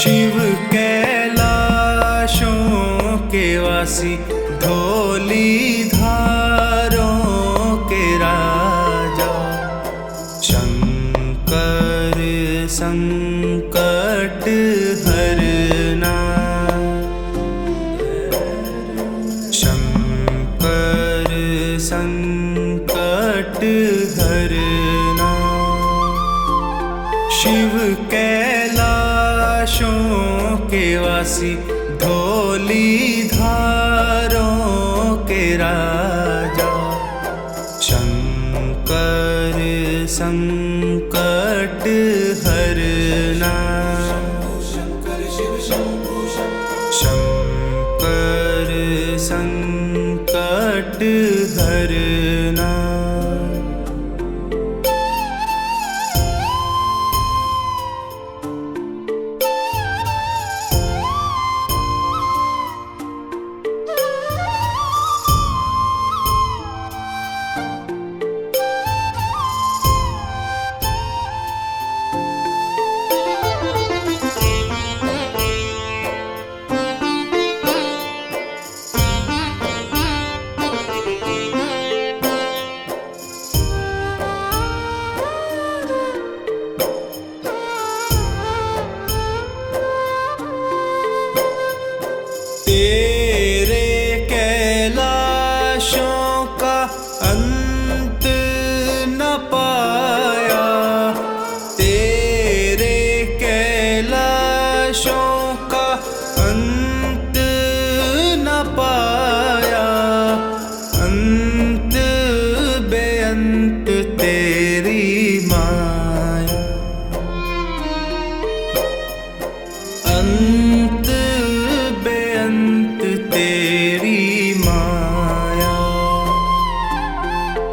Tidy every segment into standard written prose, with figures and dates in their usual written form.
शिव कैलाशों के वासी, धौली धारों के राजा, शंकर संकट हरना, शंकर संकट हरना। शिव कैलाशों के वासी, धौली धारों के राजा, शंकर संकट हरना, शंकर संकट हरना। तेरे कैलाशों का अंत न पाया, तेरे कैलाशों का अंत न पाया, अंत बेअंत तेरी माया, अंत बेअंत तेरी माया।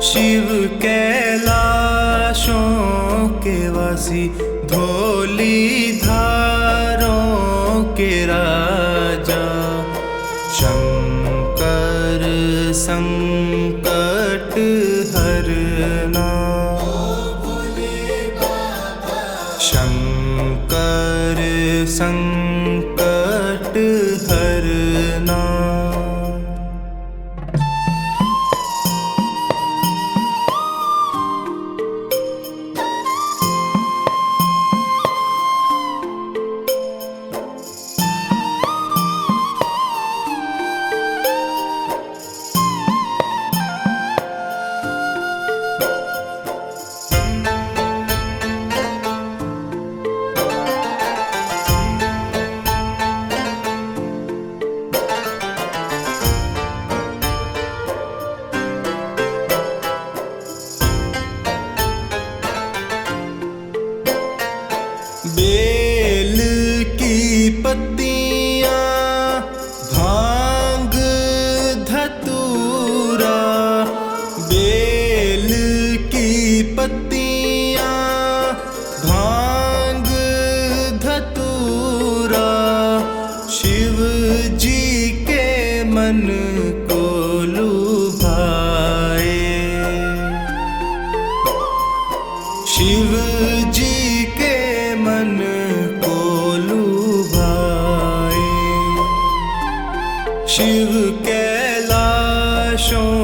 शिव कैलाशों के वासी, धौली धारों के राजा, शंकर संकट हरना, शंकर संकट हरना। बेल की पत्तियां, भांग धतूरा, बेल की पत्तियां, भांग धतूरा, शिव जी के मन को लुभाए, शिव जी के मन को लुभाए। शिव कैलाशों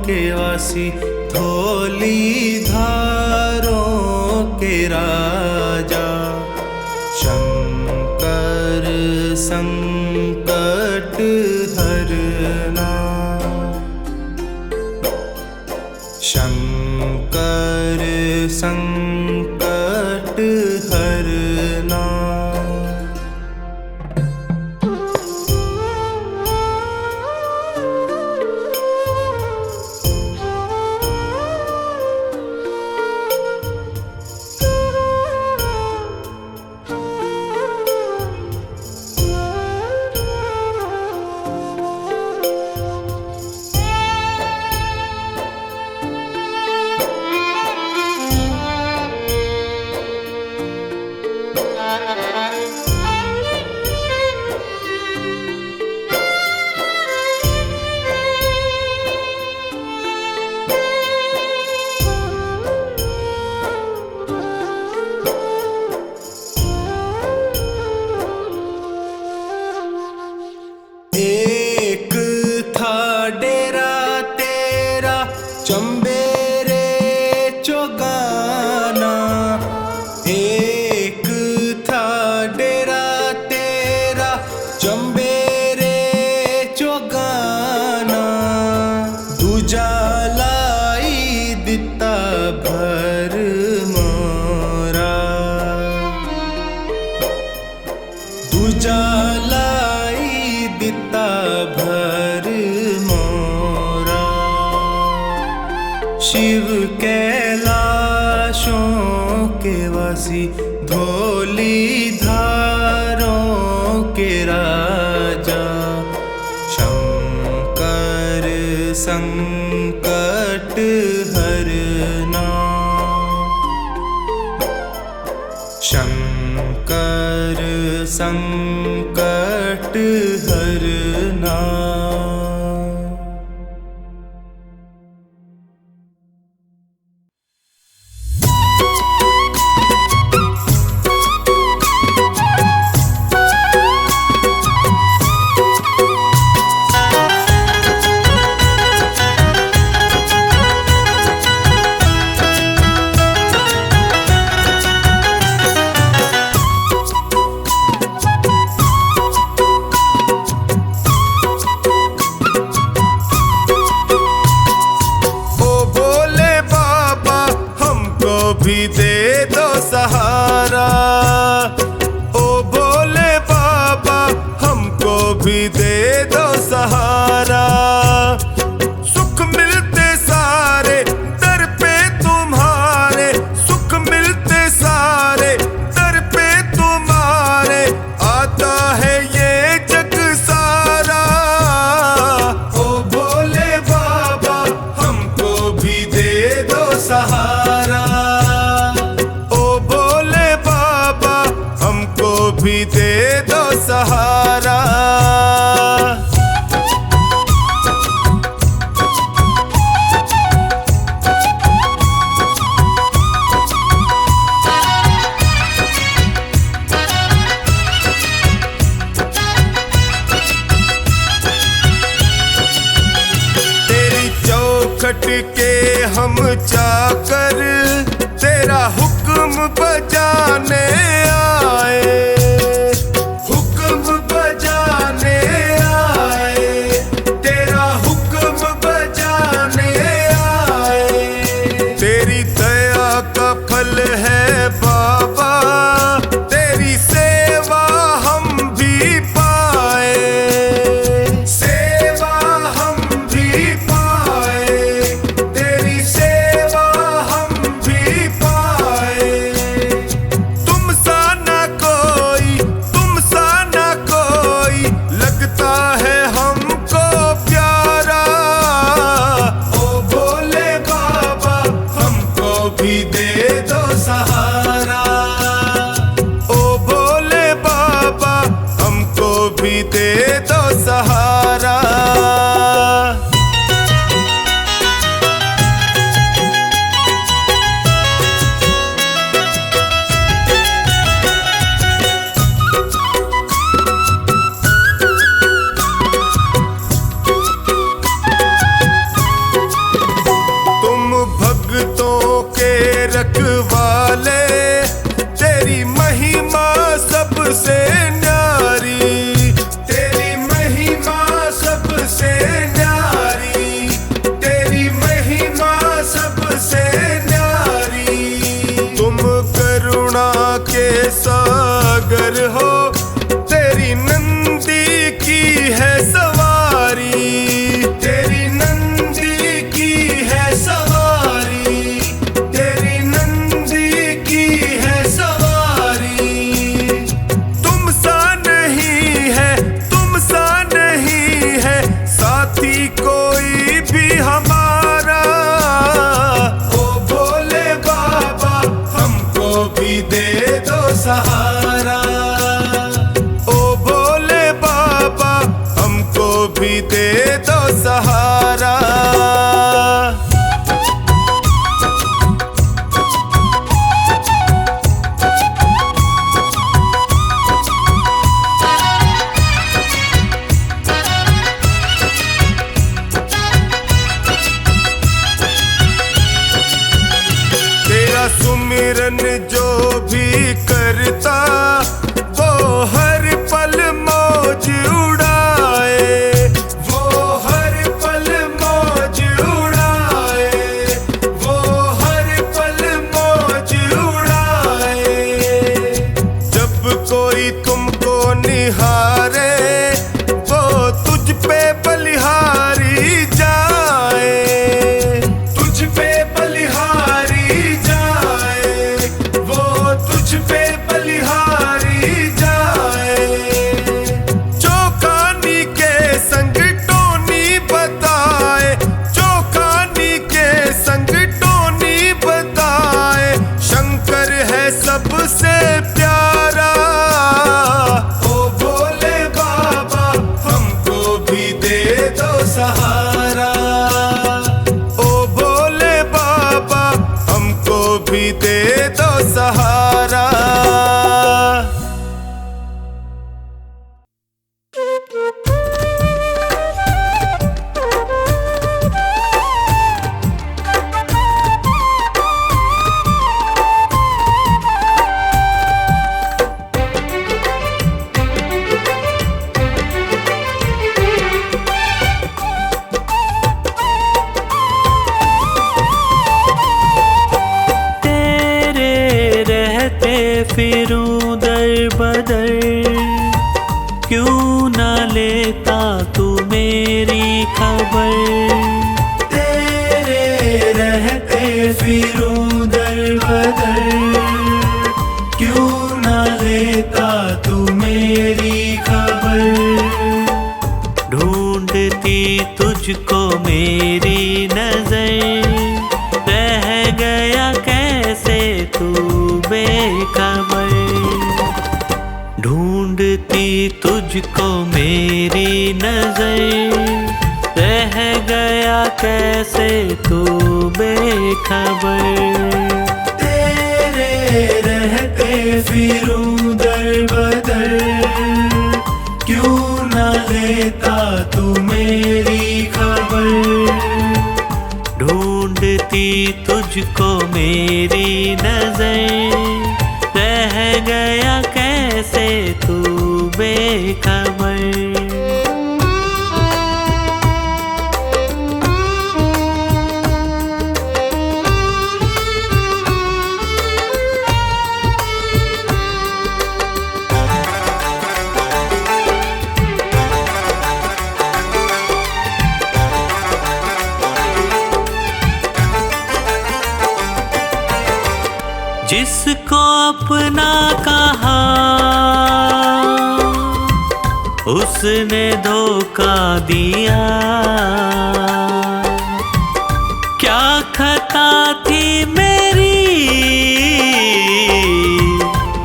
के वासी, धौली धारों के राजा, शंकर संकट हरना, शंकर संकट हरना। शिव कैलाशों के वासी, धोली धारों के राजा, शंकर संकट हरना, शंकर संकट हरना। भी दे दो सहारा, ओ भोले बाबा हमको भी दे दो सहारा। सुख मिलते सारे दर पे तुम्हारे, सुख मिलते सारे दर पे तुम्हारे, आता है ये जग सारा। ओ भोले बाबा हमको भी दे दो सहारा, भी दे दो सहारा। तेरी चौखट के हम चाकर, तेरा हुक्म बजाने आए, है बाबा तेरी सेवा हम भी पाए, सेवा हम भी पाए, तेरी सेवा हम भी पाए। तुम सा ना कोई, तुम सा ना कोई लगता है हमको प्यारा। ओ भोले बाबा हमको भी दे दो सहारा, ओ भोले बाबा हमको भी दे दो सहारा। तुम भक्तों के रखवाले, तेरी महिमा सबसे न्यारी, तेरी महिमा सबसे न्यारी, तेरी महिमा सबसे न्यारी। तुम करुणा के सागर हो, तेरी नंदी की है सवारी, तेरी नंदी की है सवारी, तेरी नंदी की है सवारी। तुम सा नहीं है, तुम सा नहीं है साथी कोई भी हमारा। ओ भोले बाबा हमको भी दे दो सहारा, ओ भोले बाबा हमको भी दे दो सहारा। तेरा सुमिरन जो भी करता, वो हर पल मौज उड़ाए, वो हर पल मौज उड़ाए, वो हर पल मौज उड़ाए। जब कोई तुमको निहारे, वो तुझ पे बलिहारी जाए, तुझ पे दर बदर, क्यों ना लेता तू मेरी खबर। तेरे रहते फिरूं दर बदर, क्यों ना लेता तू मेरी खबर। ढूंढती तुझको मेरी नजर, रह गया कैसे तू बेखबर। ढूंढती तुझको मेरी नजर, रह गया कैसे तू बेखबर। तेरे रहते फिरूं दर बदर, क्यों ना लेता तू मेरी खबर। ढूंढती तुझको मेरी नजर, रह गया कैसे तू बेखबर। जिसको अपना कहा उसने धोखा दिया, क्या खता थी मेरी,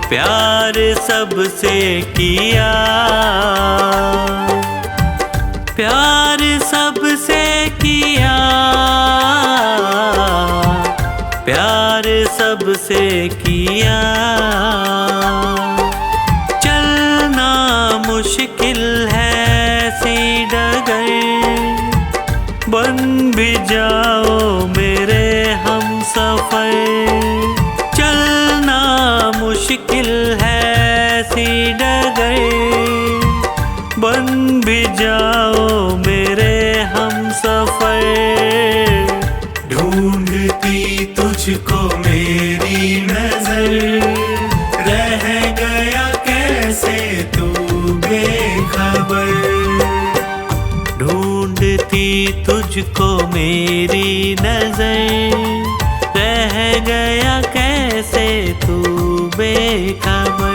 प्यार सबसे किया। प्यार सबसे किया, प्यार सबसे किया। चलना मुश्किल है सी डगर, बन भी जाओ मेरे हम सफर। चलना मुश्किल है सी डगर, बन भी जाओ मेरे हम सफर। ढूंढती तुझको मेरी नजर, रह गया कैसे तू बेखबर। ढूंढती तुझको मेरी नजर, रह गया कैसे तू बेखबर।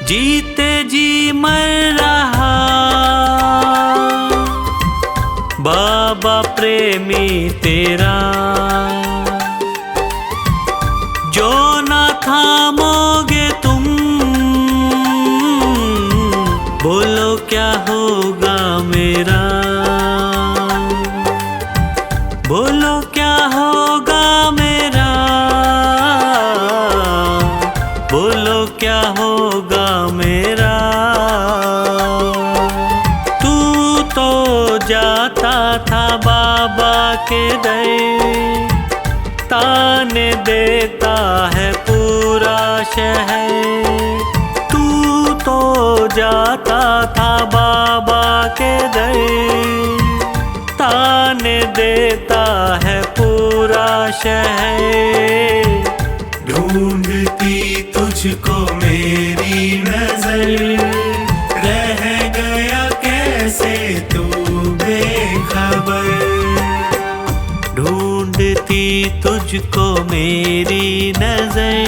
जीते जी मर रहा बाबा प्रेमी तेरा, जो ना थामोगे तुम, बोलो क्या होगा मेरा। बोलो क्या होगा मेरा, बोलो क्या होगा मेरा। तू तो जाता था बाबा के दर, ताने देता है पूरा शहर। तू तो जाता था बाबा के दर, ताने देता है पूरा शहर। ढूंढती तुझको मेरी नजर, रह गया कैसे तू बेखबर। ढूंढती तुझको मेरी नजर,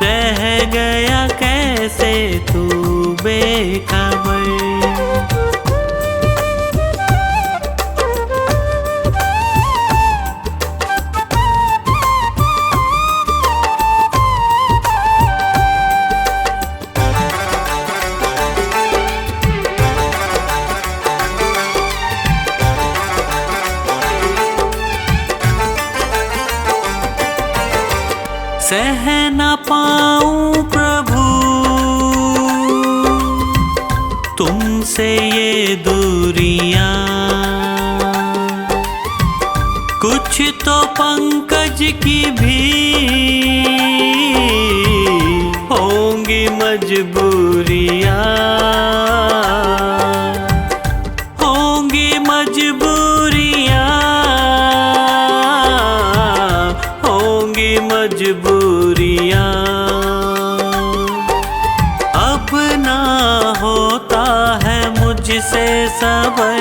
रह गया कैसे तू बेखबर। सह न पाऊं प्रभु तुमसे ये दूरियां, कुछ तो पंकज की भी होंगी मजबूरियां, होंगी मजबूरियां, होंगी मजबूरियां। अब ना होता है मुझसे सबर,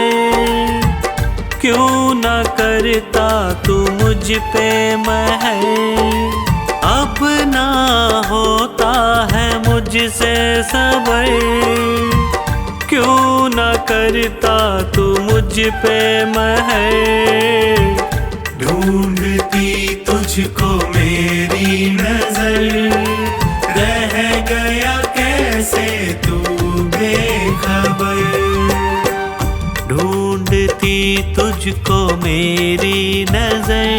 क्यों न करता तू मुझ पे महर। अब ना होता है मुझसे सबर, क्यों न करता तू मुझ पे महर। ढूंढती तुझको मेरी नजर, रह गया कैसे तू बेखबर। ढूंढती तुझको मेरी नजर,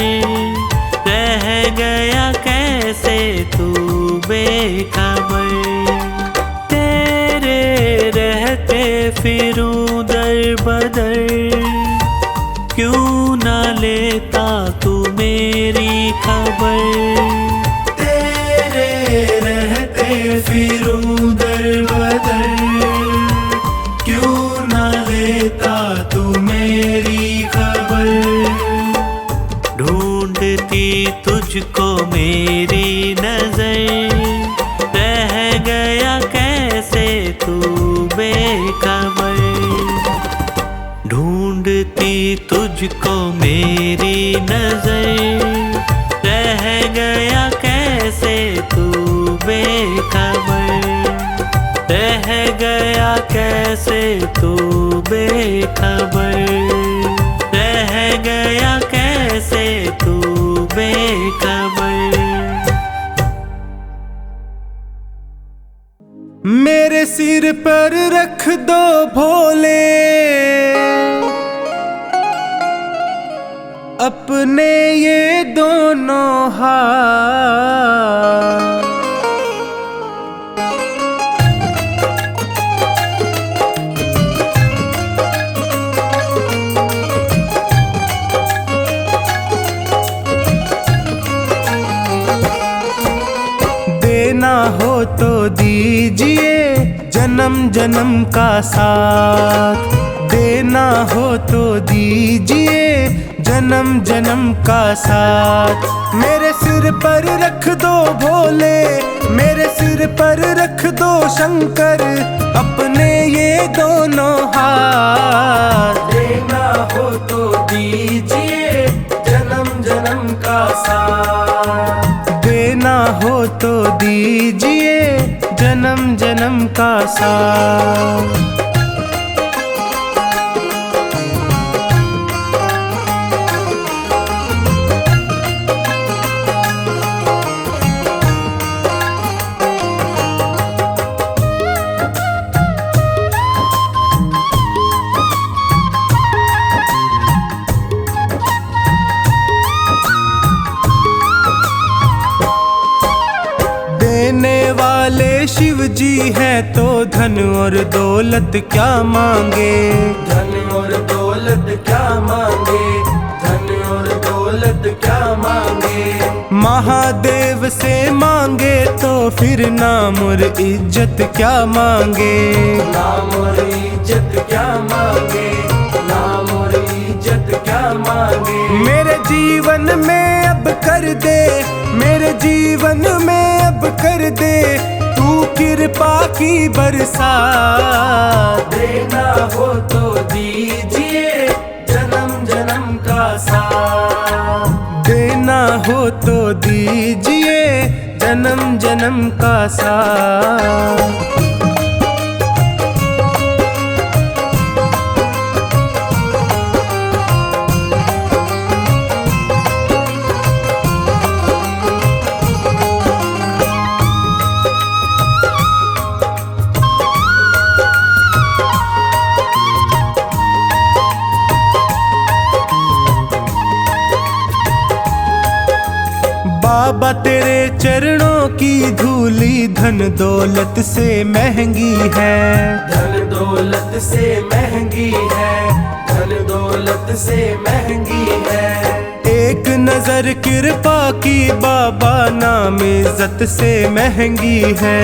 रह गया कैसे तू बेखबर। तेरे रहते फिरूं दर बदर, क्यों न लेता तू मेरी खबर। तेरे रहते फिरूं दर बदर, क्यों न लेता तू मेरी खबर। ढूंढती तुझको मेरी नजर, रह गया कैसे तू बेखबर। ढूंढती तुझको मेरी नजर, रह गया कैसे तू बेखबर। रह गया कैसे तू बेखबर, रह गया कैसे तू बेखबर। मेरे सिर पर रख दो भोले अपने ये दोनों हाथ। देना हो तो दीजिए जन्म जन्म का साथ। देना हो तो दीजिए जन्म जन्म का साथ। मेरे सिर पर रख दो भोले, मेरे सिर पर रख दो शंकर अपने ये दोनों हाथ। देना हो तो दीजिए जन्म जन्म का साथ। देना हो तो दीजिए जन्म जन्म का साथ। देने वाले शिव जी है तो धन और दौलत क्या मांगे। धन और दौलत क्या मांगे, धन और दौलत क्या मांगे। महादेव से मांगे तो फिर नाम और इज्जत क्या मांगे। नाम और इज्जत क्या मांगे, नाम और इज्जत क्या मांगे। मेरे जीवन में अब कर दे, मेरे जीवन में अब कर दे तू कृपा की बरसात। देना हो तो दीजिए जन्म जन्म का साथ। देना हो तो दीजिए जन्म जन्म का साथ। बाबा तेरे चरणों की धूली धन दौलत से महंगी है, धन दौलत से महंगी है, धन दौलत से महंगी है। एक नजर कृपा की बाबा नाम इज्जत से महंगी है,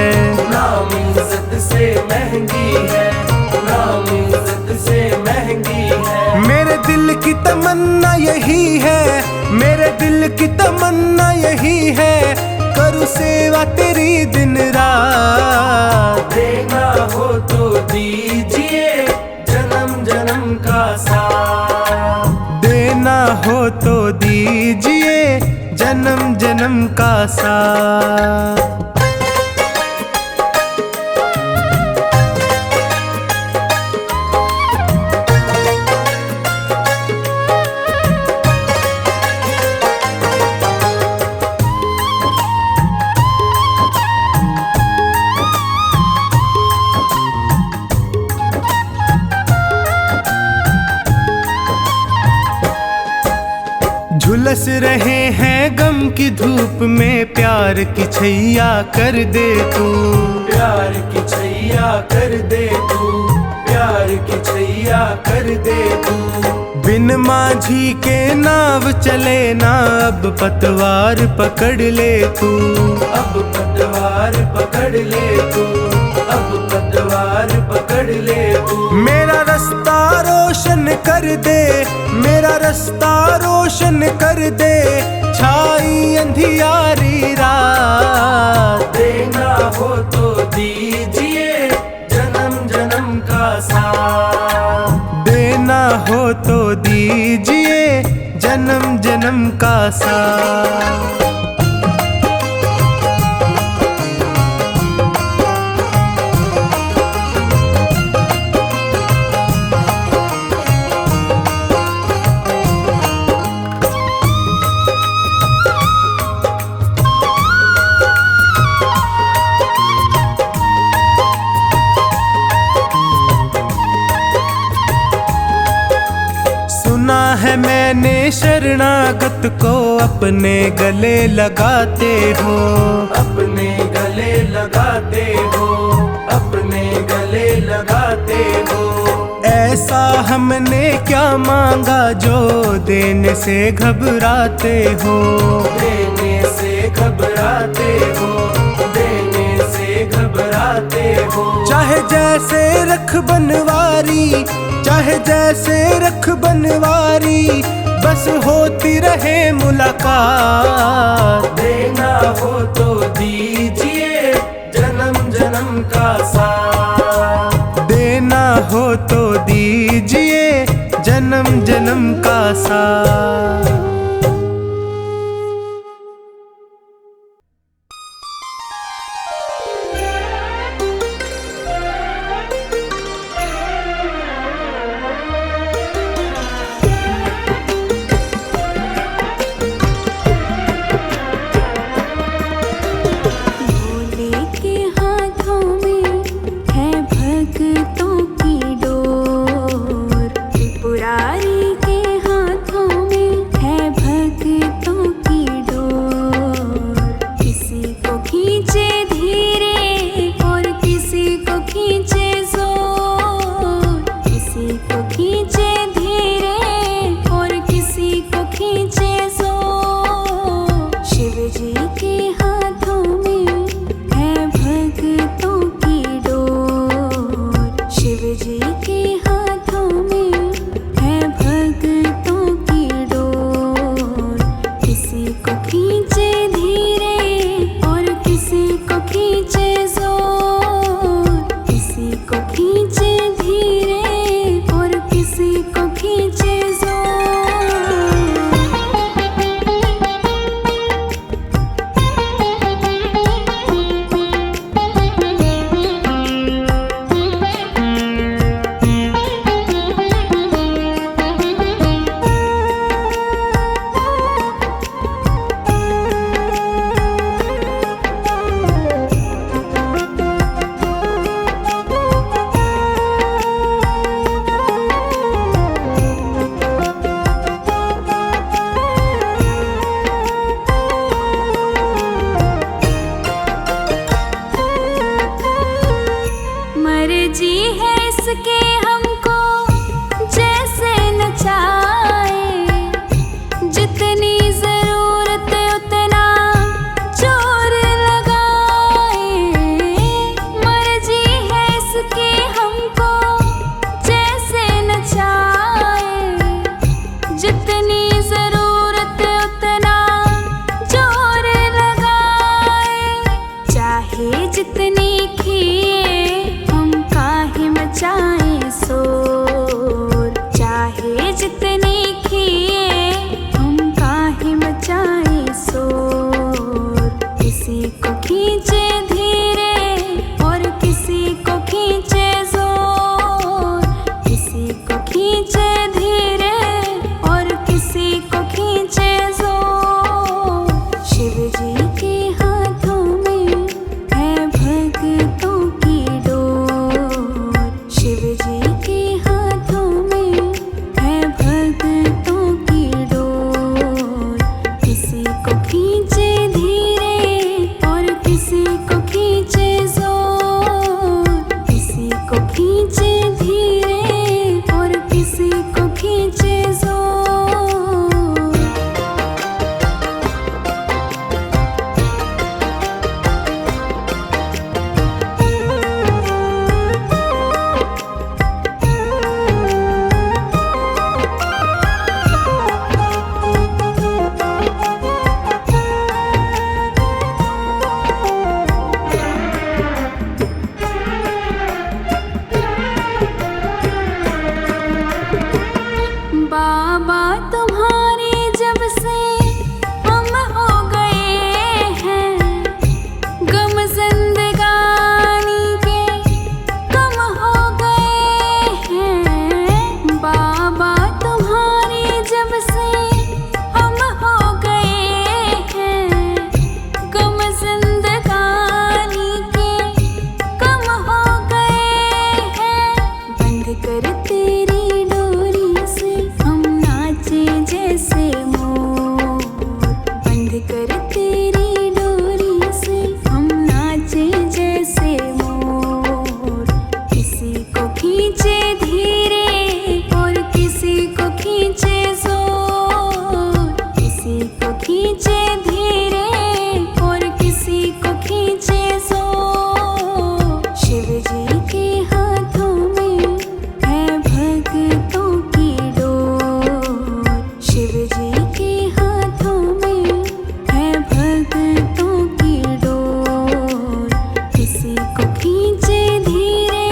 नाम इज्जत से महंगी है, नाम इज्जत से महंगी है। मेरे दिल की तमन्ना यही है, मेरे दिल की तमन्ना यही है, करूँ सेवा तेरी दिन रात। देना हो तो दीजिए जन्म जन्म का साथ, देना हो तो दीजिए जन्म जन्म का साथ। झुलस रहे हैं गम की धूप में, प्यार की छैया कर दे तू, प्यार की छैया कर दे तू, प्यार की छैया कर दे तू। बिन माझी के नाव चले ना, अब पतवार पकड़ ले तू, अब पतवार पकड़ ले तू, अब पतवार पकड़ ले तू। मेरा रास्ता रोशन कर दे, मेरा रास्ता रोशन कर दे, छाई अंधियारी रात। देना हो तो दीजिए जन्म जन्म का साथ, देना हो तो दीजिए जन्म जन्म का साथ। सुना है मैंने शरणागत को अपने गले लगाते हो, अपने गले लगाते हो, अपने गले लगाते हो। ऐसा हमने क्या मांगा जो देने से घबराते हो, देने से घबराते हो, देने से घबराते हो। चाहे जैसे रख बनवारी, चाहे जैसे रख बनवारी, बस होती रहे मुलाकात। देना हो तो दीजिए जन्म जन्म का साथ, देना हो तो दीजिए जन्म जन्म का साथ। त्रिपुरारी के हाथों किसी को खींचे धीरे और किसी को खींचे जोर, किसी को खींचे धीरे और किसी को खींचे जोर। शिव जी के हाथों में है भक्तों की डोर, शिव जी के हाथों में है भक्तों की डोर। किसी को खींचे धीरे और किसी को खींचे जोर, किसी को खींचे धीरे और किसी को खींचे जोर। बाबा तुम्हारे जब से हम हो गए हैं, गम जिंदगानी के कम हो गए हैं। बाबा तुम्हारे जब से हम हो गए हैं, गम जिंदगानी के कम हो गए हैं। बंद कर तेरी डोरी से हम नाचे जैसे मोर, बंद कर तेरी डोरी से हम नाचे जैसे मोर। किसी को खींचे धीरे और किसी को खींचे जोर, किसी को खींचे धीरे और किसी को खींचे जोर। शिव जी के हाथों में है भक्तों की डोर, शिव जी के हाथों में है भक्तों की डोर। किसी को खींचे धीरे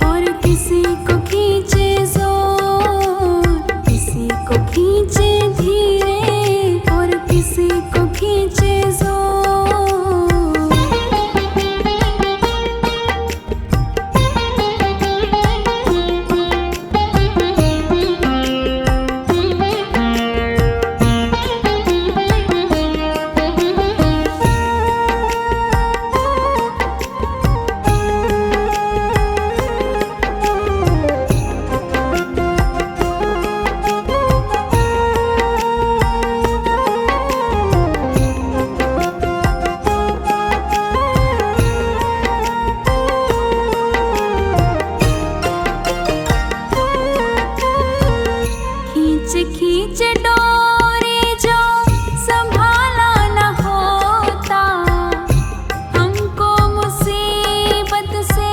और किसी को खींचे जोर, किसी को खींचे धीरे और किसी को खींचे जोर। खींच खींच डोरी जो संभाला न होता, हमको मुसीबत से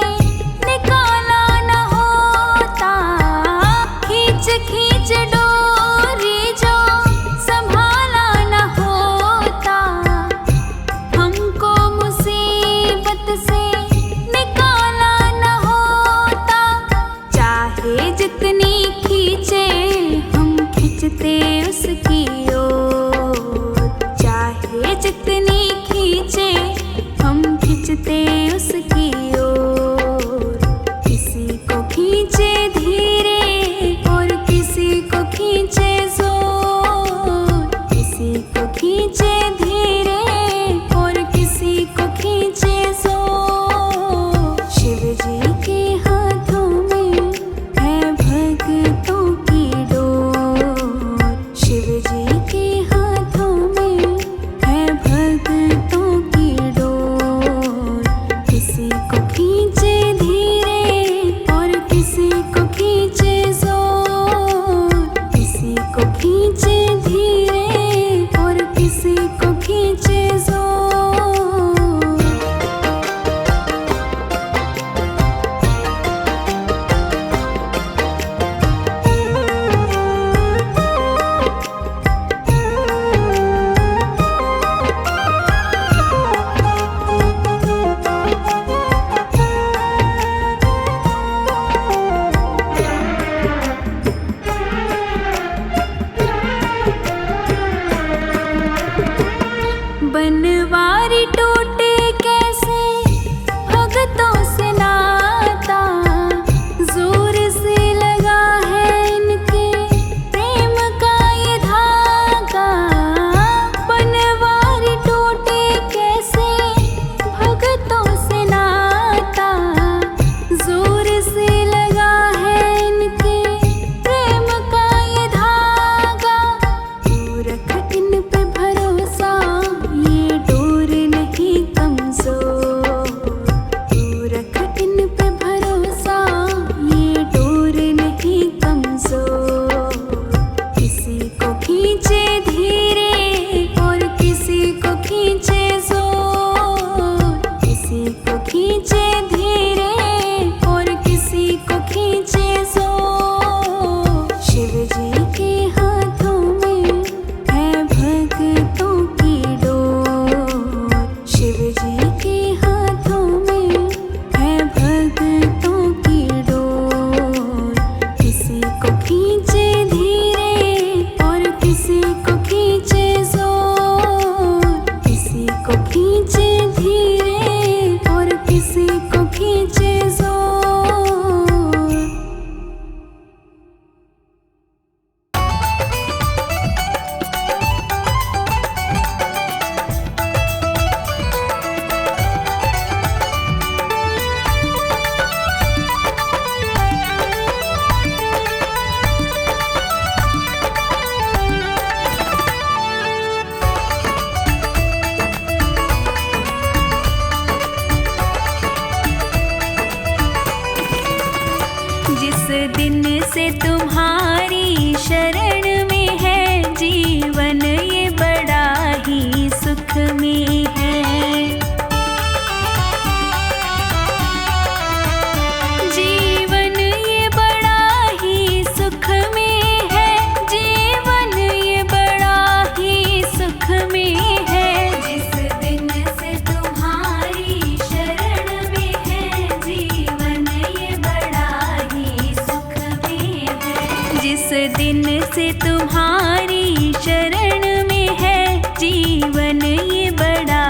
निकाला न होता। खींच खींच डोरी जो संभाला न होता, हमको मुसीबत से निकाला न होता। चाहे जितनी खींचे हम खींचते उसकी ओर, चाहे जितनी खींचे हम खींचते उसकी ओर। किसी को खींचे धीरे और किसी को खींचे जोर, किसी को खींचे धीरे और किसी को खींचे जोर। शिव जी के हाथों में है भक्तों की डोर, शिव जी के हाथों में है भक्तों की डोर। किसी को खींचे बनवारी टूटे कैसे भगतों से नाता, जोर से लगा है इनके प्रेम का ये धागा। बनवारी टूटे कैसे भगतों से नाता, जोर से लगा है इनके प्रेम का ये धागा। तू रख इन पे भरोसा, ये डोर नहीं कमजोर। तू रख इन पे भरोसा, ये डोर नहीं कमजोर। किसी को खींचे धीरे और किसी को खींचे जोर। किसी को खींचे धीरे और किसी को खींचे जोर। शिव जी के हाथों में है भक्तों की डोर। शिव जी के हाथों में है भक्तों की डोर। किसी को खींचे धीरे और किसी को खींचे जोर। किसी को खींचे धीरे और किसी को खींचे जोर। जिस दिन से तुम्हारी शरण में है जीवन, ये बड़ा ही सुख में है। जीवन ये बड़ा ही सुख में है। जीवन ये बड़ा ही सुख में है। जिस दिन से तुम्हारी शरण में है जीवन, ये बड़ा ही सुख में है। जिस दिन से तुम्हारी शरण में है जीवन, ये बड़ा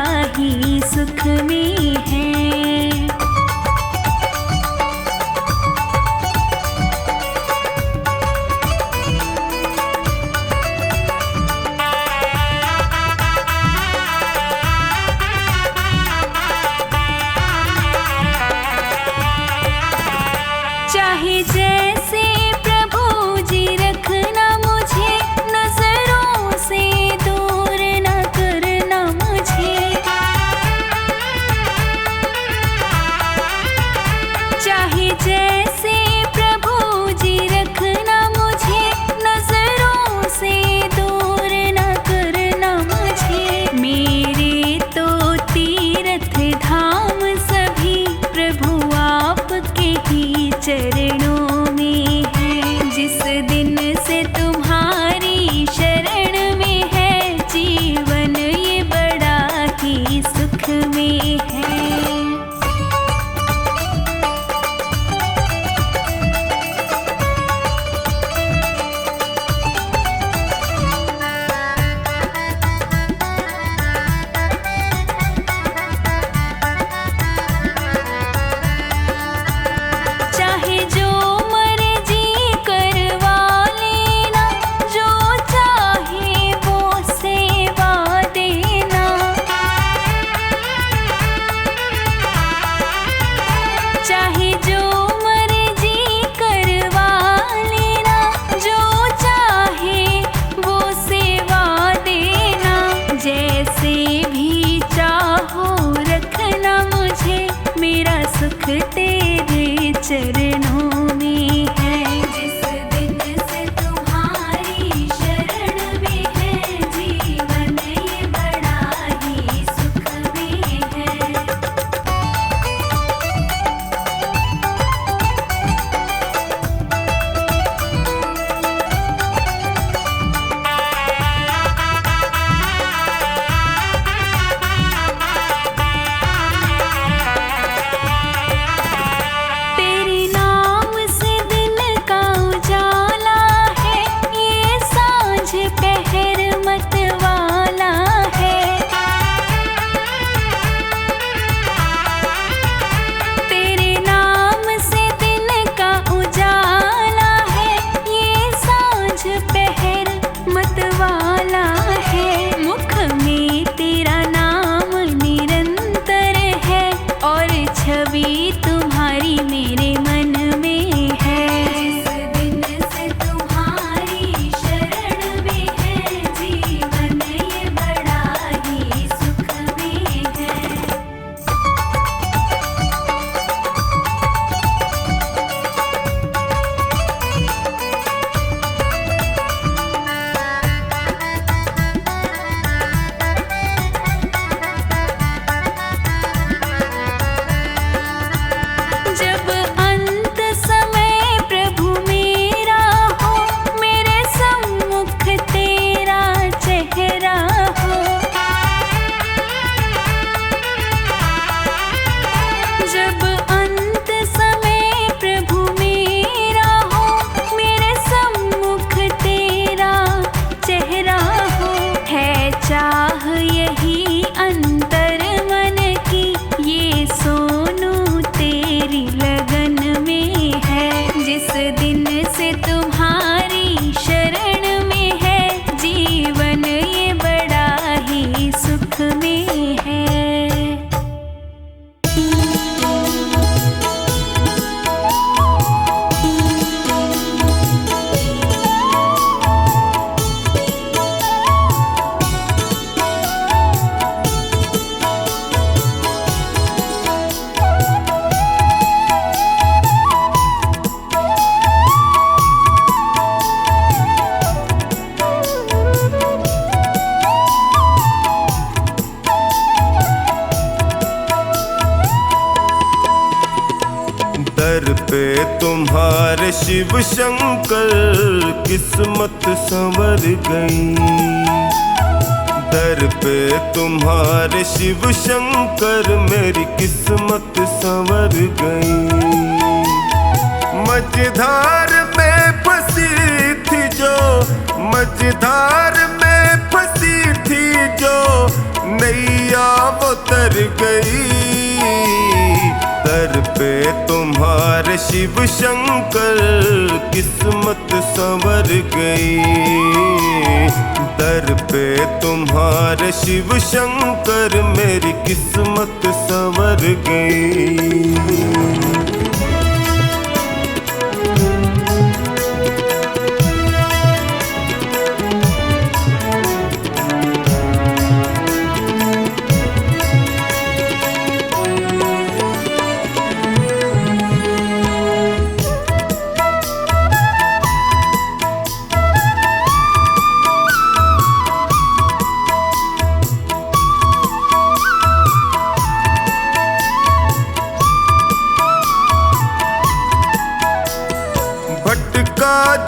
दर पे तुम्हारे शिव शंकर किस्मत संवर गई। दर पे तुम्हारे शिव शंकर मेरी किस्मत संवर गई। मझधार में फंसी थी जो, मझधार में फंसी थी जो नैया वो तर गई। दर पे तुम्हारे शिव शंकर किस्मत संवर गई। दर पे तुम्हारे शिव शंकर मेरी किस्मत संवर गई।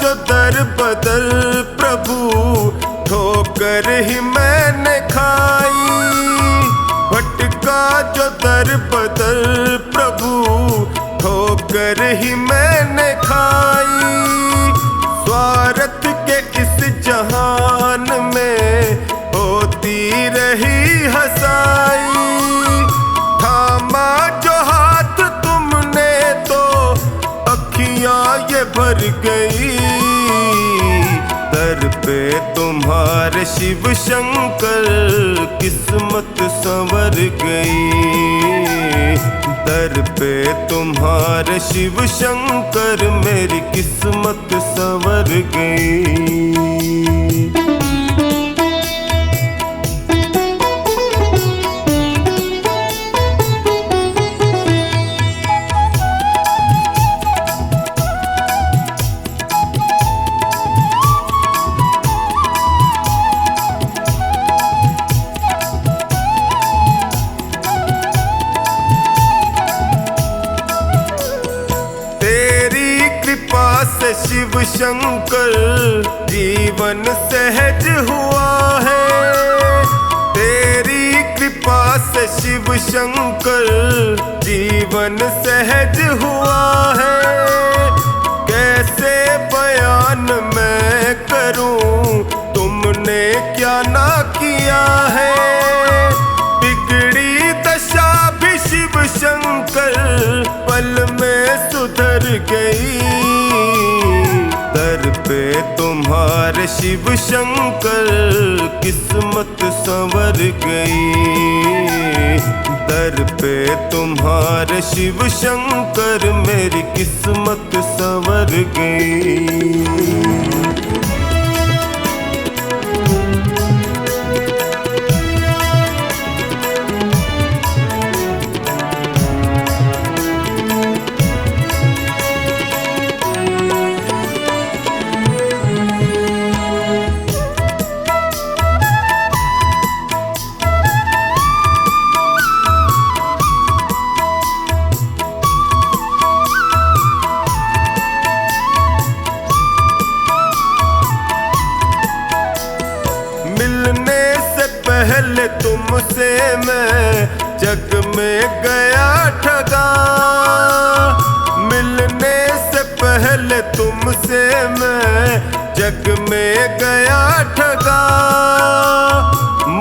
जो दर बदर प्रभु ठोकर ही मैंने खाई। भटका जो दर बदर प्रभु ठोकर ही मैंने खाई। स्वार्थ के इस जहान में होती रही हंसाई। थामा जो हाथ तुमने तो अखियां ये भर गई। दर पे तुम्हारे शिव शंकर किस्मत संवर गई। दर पे तुम्हारे शिव शंकर मेरी किस्मत संवर गई। से शिव शंकर जीवन सहज हुआ है। तेरी कृपा से शिव शंकर जीवन सहज हुआ है। कैसे बयान मैं करूं तुमने क्या ना किया है। बिगड़ी दशा भी शिव शंकर पल में सुधर गई। दर पे तुम्हारे शिव शंकर किस्मत संवर गई। दर पे तुम्हारे शिव शंकर मेरी किस्मत संवर गई। पहले तुमसे मैं जग में गया ठगा। मिलने से पहले तुमसे मैं जग में गया ठगा।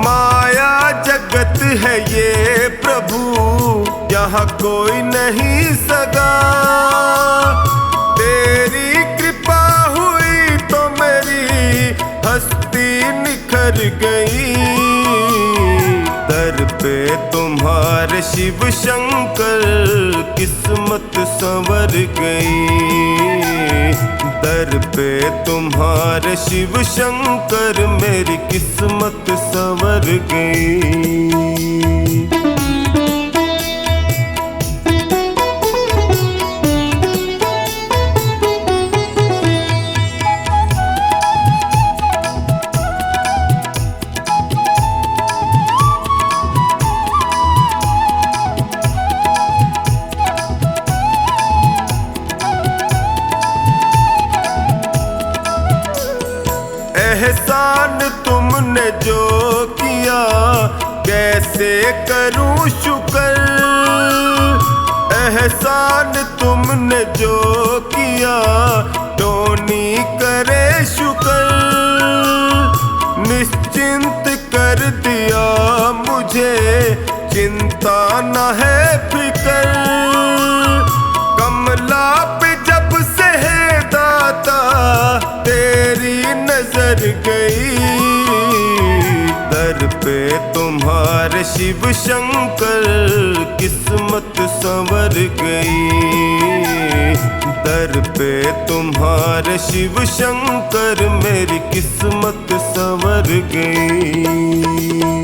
माया जगत है ये प्रभु यहाँ कोई नहीं सगा। तेरी कृपा हुई तो मेरी हस्ती निखर गई। दर पे तुम्हारे शिव शंकर किस्मत संवर गई। दर पे तुम्हारे शिव शंकर मेरी किस्मत संवर गई। तुमने जो किया कैसे करूं शुक्र, एहसान तुमने जो किया टोनी करे शुक्र। निश्चिंत कर दिया मुझे, चिंता न है फिकर। कमला पे जब से है दाता तेरी नजर गई, दर पे तुम्हारे शिव शंकर किस्मत संवर गई। दर पे तुम्हारे शिव शंकर मेरी किस्मत संवर गई।